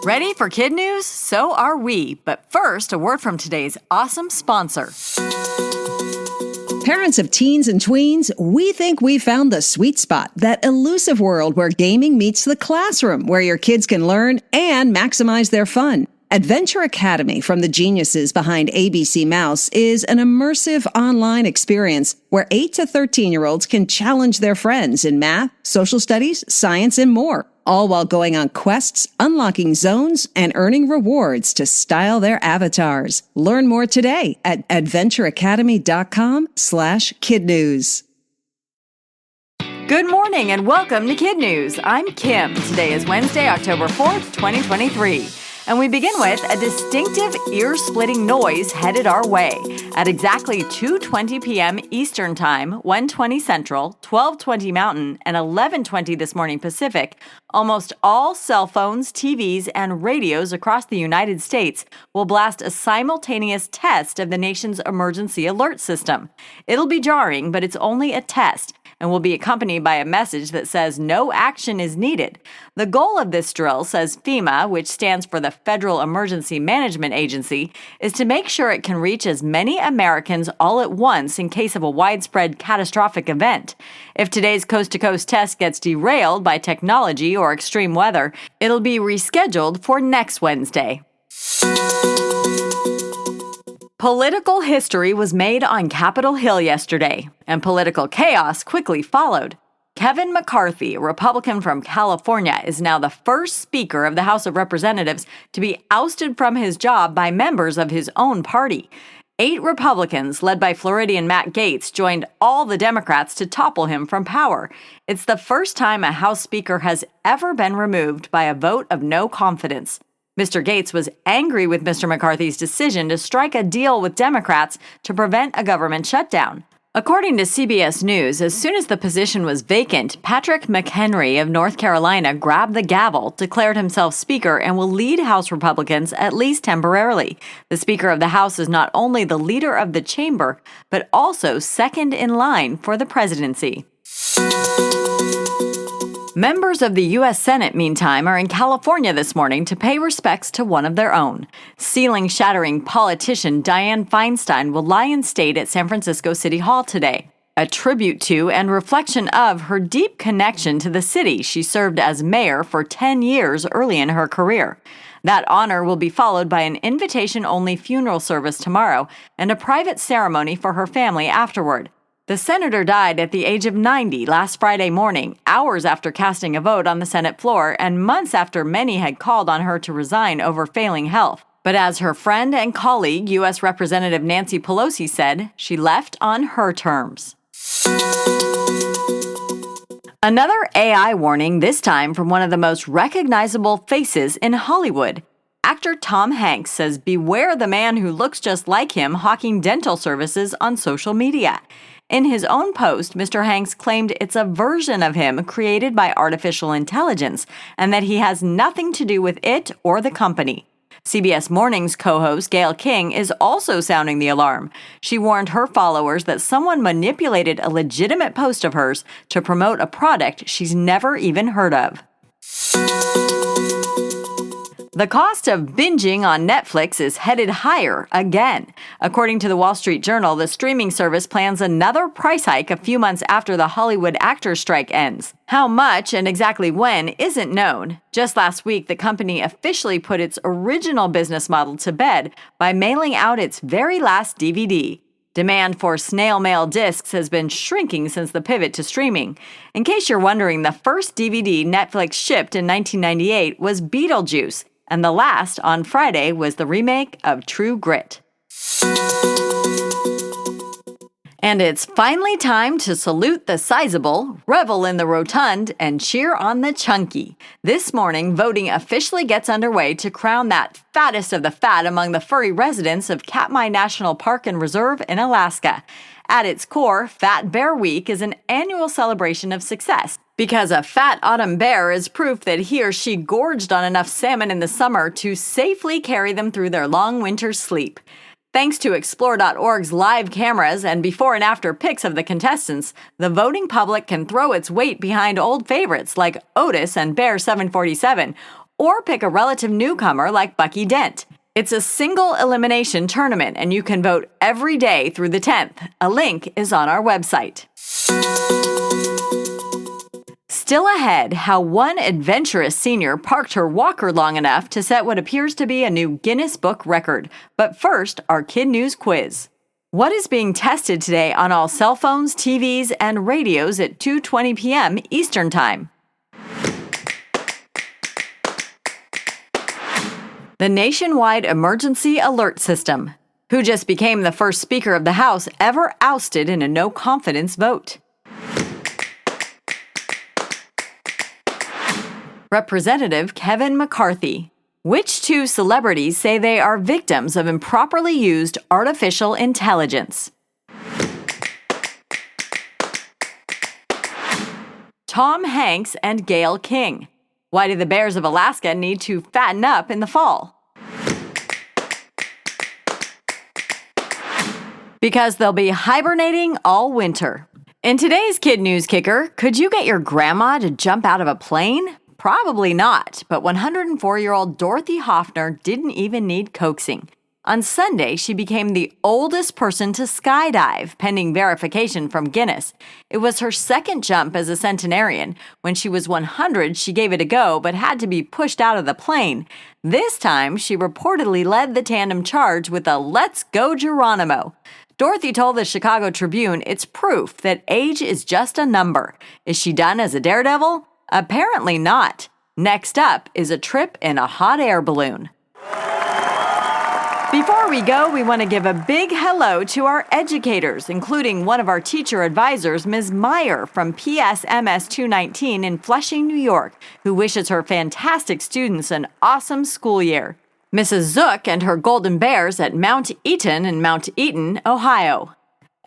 Ready for Kid News? So are we. But first, a word from today's awesome sponsor. Parents of teens and tweens, we think we found the sweet spot, that elusive world where gaming meets the classroom, where your kids can learn and maximize their fun. Adventure Academy from the geniuses behind ABC Mouse is an immersive online experience where 8 to 13-year-olds can challenge their friends in math, social studies, science, and more, all while going on quests, unlocking zones, and earning rewards to style their avatars. Learn more today at adventureacademy.com/KidNuz. Good morning and welcome to Kid News. I'm Kim. Today is Wednesday, October 4th, 2023. And we begin with a distinctive ear-splitting noise headed our way. At exactly 2:20 p.m. Eastern Time, 1:20 Central, 12:20 Mountain, and 11:20 this morning Pacific, almost all cell phones, TVs, and radios across the United States will blast a simultaneous test of the nation's emergency alert system. It'll be jarring, but it's only a test, and will be accompanied by a message that says no action is needed. The goal of this drill, says FEMA, which stands for the Federal Emergency Management Agency, is to make sure it can reach as many Americans all at once in case of a widespread catastrophic event. If today's coast-to-coast test gets derailed by technology or extreme weather, it'll be rescheduled for next Wednesday. Political history was made on Capitol Hill yesterday, and political chaos quickly followed. Kevin McCarthy, a Republican from California, is now the first Speaker of the House of Representatives to be ousted from his job by members of his own party. 8 Republicans, led by Floridian Matt Gaetz, joined all the Democrats to topple him from power. It's the first time a House Speaker has ever been removed by a vote of no confidence. Mr. Gaetz was angry with Mr. McCarthy's decision to strike a deal with Democrats to prevent a government shutdown. According to CBS News, as soon as the position was vacant, Patrick McHenry of North Carolina grabbed the gavel, declared himself Speaker, and will lead House Republicans at least temporarily. The Speaker of the House is not only the leader of the chamber, but also second in line for the presidency. Members of the U.S. Senate, meantime, are in California this morning to pay respects to one of their own. Ceiling-shattering politician Dianne Feinstein will lie in state at San Francisco City Hall today, a tribute to and reflection of her deep connection to the city. She served as mayor for 10 years early in her career. That honor will be followed by an invitation-only funeral service tomorrow and a private ceremony for her family afterward. The senator died at the age of 90 last Friday morning, hours after casting a vote on the Senate floor and months after many had called on her to resign over failing health. But as her friend and colleague, U.S. Representative Nancy Pelosi said, she left on her terms. Another AI warning, this time from one of the most recognizable faces in Hollywood. Actor Tom Hanks says beware the man who looks just like him hawking dental services on social media. In his own post, Mr. Hanks claimed it's a version of him created by artificial intelligence and that he has nothing to do with it or the company. CBS Morning's co-host Gayle King is also sounding the alarm. She warned her followers that someone manipulated a legitimate post of hers to promote a product she's never even heard of. The cost of binging on Netflix is headed higher again. According to the Wall Street Journal, the streaming service plans another price hike a few months after the Hollywood actors' strike ends. How much and exactly when isn't known. Just last week, the company officially put its original business model to bed by mailing out its very last DVD. Demand for snail mail discs has been shrinking since the pivot to streaming. In case you're wondering, the first DVD Netflix shipped in 1998 was Beetlejuice, and the last, on Friday, was the remake of True Grit. And it's finally time to salute the sizable, revel in the rotund, and cheer on the chunky. This morning, voting officially gets underway to crown that fattest of the fat among the furry residents of Katmai National Park and Reserve in Alaska. At its core, Fat Bear Week is an annual celebration of success, because a fat autumn bear is proof that he or she gorged on enough salmon in the summer to safely carry them through their long winter sleep. Thanks to Explore.org's live cameras and before and after pics of the contestants, the voting public can throw its weight behind old favorites like Otis and Bear 747, or pick a relative newcomer like Bucky Dent. It's a single elimination tournament, and you can vote every day through the 10th. A link is on our website. Still ahead, how one adventurous senior parked her walker long enough to set what appears to be a new Guinness Book record. But first, our KidNuz quiz. What is being tested today on all cell phones, TVs, and radios at 2:20 p.m. Eastern Time? The Nationwide Emergency Alert System. Who just became the first Speaker of the House ever ousted in a no-confidence vote? Representative Kevin McCarthy. Which two celebrities say they are victims of improperly used artificial intelligence? Tom Hanks and Gayle King. Why do the bears of Alaska need to fatten up in the fall? Because they'll be hibernating all winter. In today's KidNuz Kicker, could you get your grandma to jump out of a plane? Probably not, but 104-year-old Dorothy Hoffner didn't even need coaxing. On Sunday, she became the oldest person to skydive, pending verification from Guinness. It was her second jump as a centenarian. When she was 100, she gave it a go, but had to be pushed out of the plane. This time, she reportedly led the tandem charge with a "Let's go Geronimo." Dorothy told the Chicago Tribune it's proof that age is just a number. Is she done as a daredevil? Apparently not. Next up is a trip in a hot air balloon. Before we go, we want to give a big hello to our educators, including one of our teacher advisors, Ms. Meyer from PSMS 219 in Flushing, New York, who wishes her fantastic students an awesome school year. Mrs. Zook and her Golden Bears at Mount Eaton in Mount Eaton, Ohio.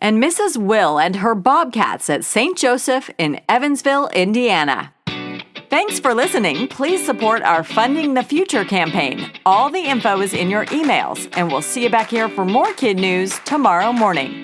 And Mrs. Will and her Bobcats at St. Joseph in Evansville, Indiana. Thanks for listening. Please support our Funding the Future campaign. All the info is in your emails, and we'll see you back here for more KidNuz tomorrow morning.